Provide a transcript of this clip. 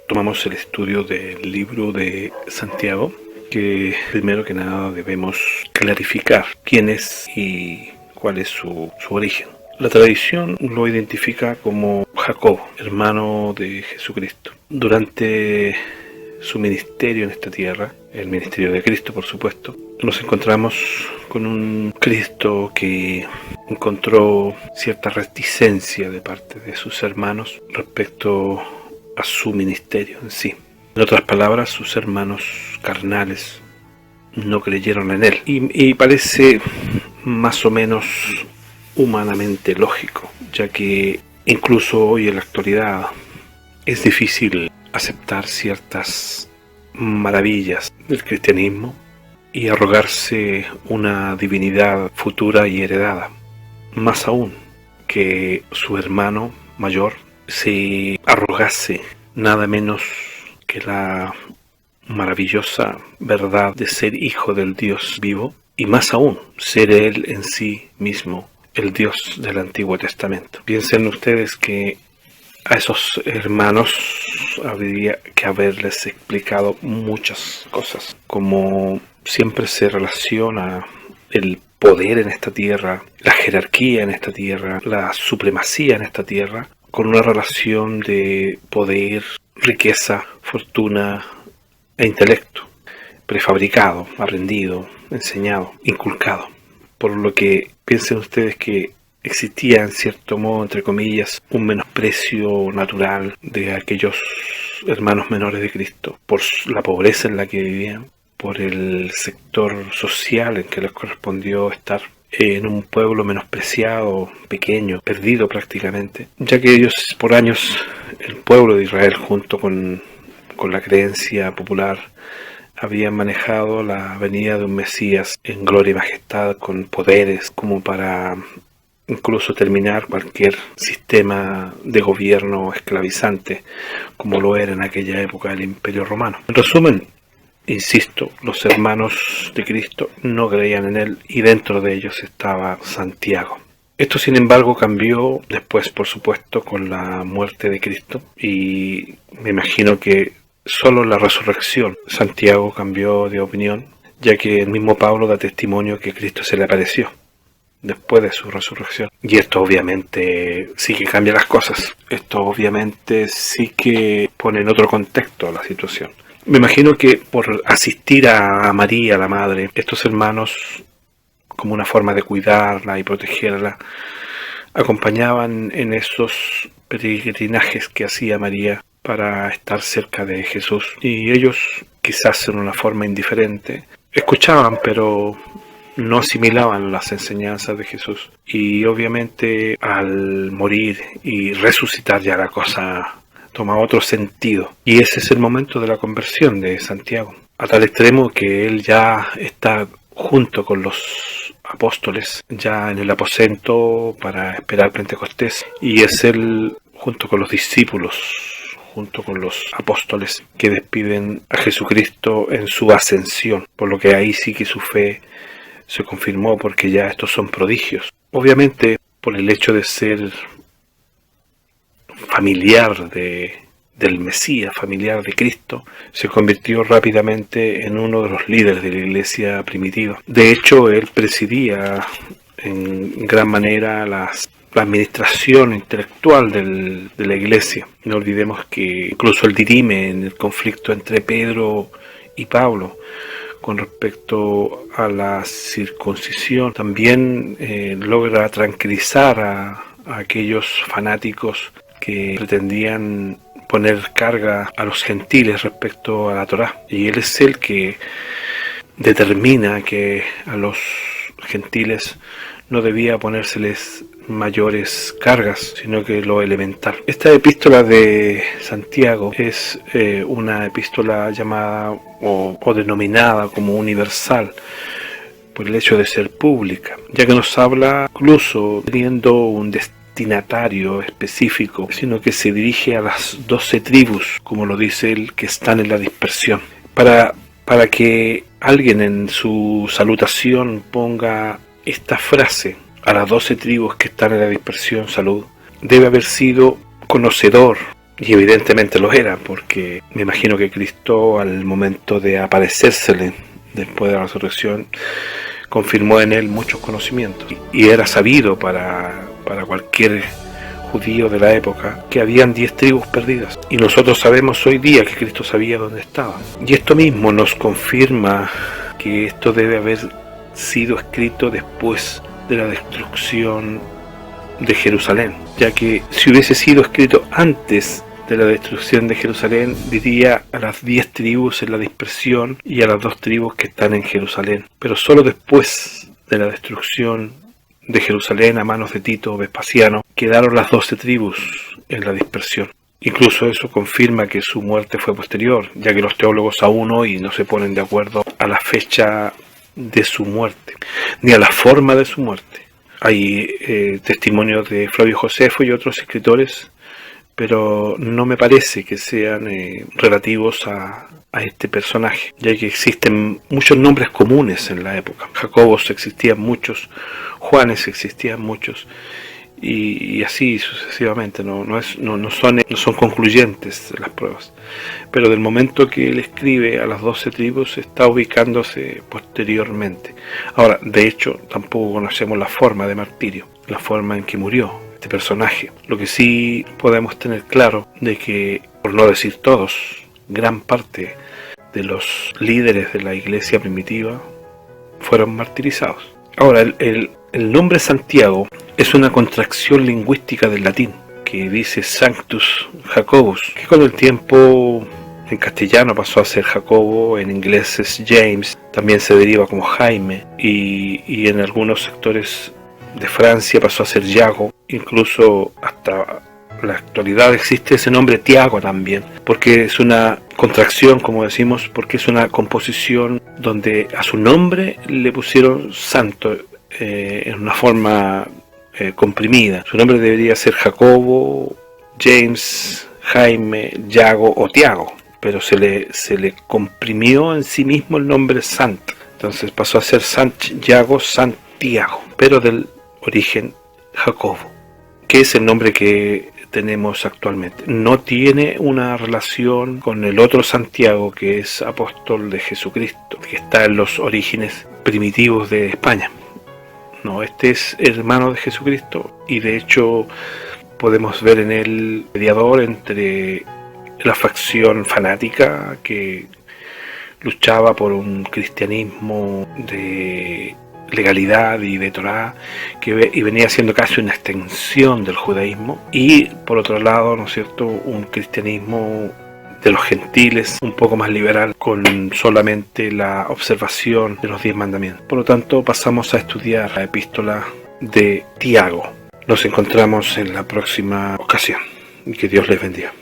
tomamos el estudio del libro de Santiago, que primero que nada debemos clarificar quién es y cuál es su origen. La tradición lo identifica como Jacobo, hermano de Jesucristo. Durante su ministerio en esta tierra, el ministerio de Cristo por supuesto, nos encontramos con un Cristo que encontró cierta reticencia de parte de sus hermanos respecto a su ministerio en sí. En otras palabras, sus hermanos carnales no creyeron en él. Y parece más o menos humanamente lógico, ya que incluso hoy en la actualidad es difícil aceptar ciertas maravillas del cristianismo y arrogarse una divinidad futura y heredada. Más aún que su hermano mayor se arrogase nada menos que la maravillosa verdad de ser hijo del Dios vivo, y más aún ser él en sí mismo el Dios del Antiguo Testamento. Piensen ustedes que a esos hermanos habría que haberles explicado muchas cosas, como siempre se relaciona el poder en esta tierra, la jerarquía en esta tierra, la supremacía en esta tierra, con una relación de poder, riqueza, fortuna e intelecto, prefabricado, aprendido, enseñado, inculcado. Por lo que piensen ustedes que existía en cierto modo, entre comillas, un menosprecio natural de aquellos hermanos menores de Cristo, por la pobreza en la que vivían, por el sector social en que les correspondió estar, en un pueblo menospreciado, pequeño, perdido prácticamente, ya que ellos por años, el pueblo de Israel junto con la creencia popular, habían manejado la venida de un Mesías en gloria y majestad, con poderes como para incluso terminar cualquier sistema de gobierno esclavizante, como lo era en aquella época el Imperio Romano. En resumen, insisto, los hermanos de Cristo no creían en él, y dentro de ellos estaba Santiago. Esto, sin embargo, cambió después, por supuesto, con la muerte de Cristo, y me imagino que solo en la resurrección Santiago cambió de opinión, ya que el mismo Pablo da testimonio que Cristo se le apareció después de su resurrección. Y esto obviamente sí que cambia las cosas. Esto obviamente sí que pone en otro contexto la situación. Me imagino que por asistir a María, la madre, estos hermanos, como una forma de cuidarla y protegerla, acompañaban en esos peregrinajes que hacía María para estar cerca de Jesús. Y ellos, quizás en una forma indiferente, escuchaban, pero no asimilaban las enseñanzas de Jesús. Y obviamente al morir y resucitar ya la cosa toma otro sentido. Y ese es el momento de la conversión de Santiago, a tal extremo que él ya está junto con los apóstoles, ya en el aposento para esperar Pentecostés, y es él junto con los discípulos, junto con los apóstoles, que despiden a Jesucristo en su ascensión, por lo que ahí sí que su fe se confirmó, porque ya estos son prodigios. Obviamente, por el hecho de ser familiar del Mesías, familiar de Cristo, se convirtió rápidamente en uno de los líderes de la iglesia primitiva. De hecho, él presidía en gran manera la administración intelectual de la iglesia. No olvidemos que incluso él dirime en el conflicto entre Pedro y Pablo con respecto a la circuncisión. También logra tranquilizar a aquellos fanáticos que pretendían poner carga a los gentiles respecto a la Torá. Y él es el que determina que a los gentiles no debía ponérseles mayores cargas, sino que lo elemental. Esta epístola de Santiago es una epístola llamada o denominada como universal, por el hecho de ser pública, ya que nos habla incluso teniendo un destinatario específico, sino que se dirige a las 12 tribus, como lo dice él, que están en la dispersión. Para que alguien en su salutación ponga esta frase, a las 12 tribus que están en la dispersión, salud, debe haber sido conocedor Y evidentemente lo era, porque me imagino que Cristo, al momento de aparecérsele después de la resurrección, confirmó en él muchos conocimientos. Y era sabido para cualquier judío de la época que habían 10 tribus perdidas. Y nosotros sabemos hoy día que Cristo sabía dónde estaban. Y esto mismo nos confirma que esto debe haber sido escrito después de la destrucción de Jerusalén, ya que si hubiese sido escrito antes de la destrucción de Jerusalén, diría a las 10 tribus en la dispersión y a las 2 tribus que están en Jerusalén. Pero solo después de la destrucción de Jerusalén a manos de Tito Vespasiano quedaron las 12 tribus en la dispersión. Incluso eso confirma que su muerte fue posterior, ya que los teólogos aún hoy no se ponen de acuerdo a la fecha de su muerte, ni a la forma de su muerte. Hay testimonios de Flavio Josefo y otros escritores, pero no me parece que sean relativos a este personaje, ya que existen muchos nombres comunes en la época. Jacobos existían muchos, Juanes existían muchos, y así sucesivamente. No son concluyentes las pruebas, pero del momento que él escribe a las 12 tribus está ubicándose posteriormente. Ahora, de hecho, tampoco conocemos la forma de martirio, la forma en que murió este personaje. Lo que sí podemos tener claro de que, por no decir todos, gran parte de los líderes de la iglesia primitiva fueron martirizados. Ahora, el nombre Santiago es una contracción lingüística del latín, que dice Sanctus Jacobus, que con el tiempo en castellano pasó a ser Jacobo, en inglés es James, también se deriva como Jaime, y en algunos sectores de Francia pasó a ser Yago, incluso hasta la actualidad existe ese nombre Tiago también, porque es una contracción, como decimos, porque es una composición donde a su nombre le pusieron santo en una forma comprimida. Su nombre debería ser Jacobo, James, Jaime, Yago o Tiago, pero se le comprimió en sí mismo el nombre santo. Entonces pasó a ser Santiago, Santiago, pero del origen Jacobo, que es el nombre que tenemos actualmente. No tiene una relación con el otro Santiago, que es apóstol de Jesucristo, que está en los orígenes primitivos de España. No, este es hermano de Jesucristo, y de hecho podemos ver en él mediador entre la facción fanática que luchaba por un cristianismo de legalidad y de Torá, y venía siendo casi una extensión del judaísmo, y por otro lado, ¿no es cierto?, un cristianismo de los gentiles un poco más liberal, con solamente la observación de los 10 mandamientos. Por lo tanto, pasamos a estudiar la epístola de Tiago. Nos encontramos en la próxima ocasión, y que Dios les bendiga.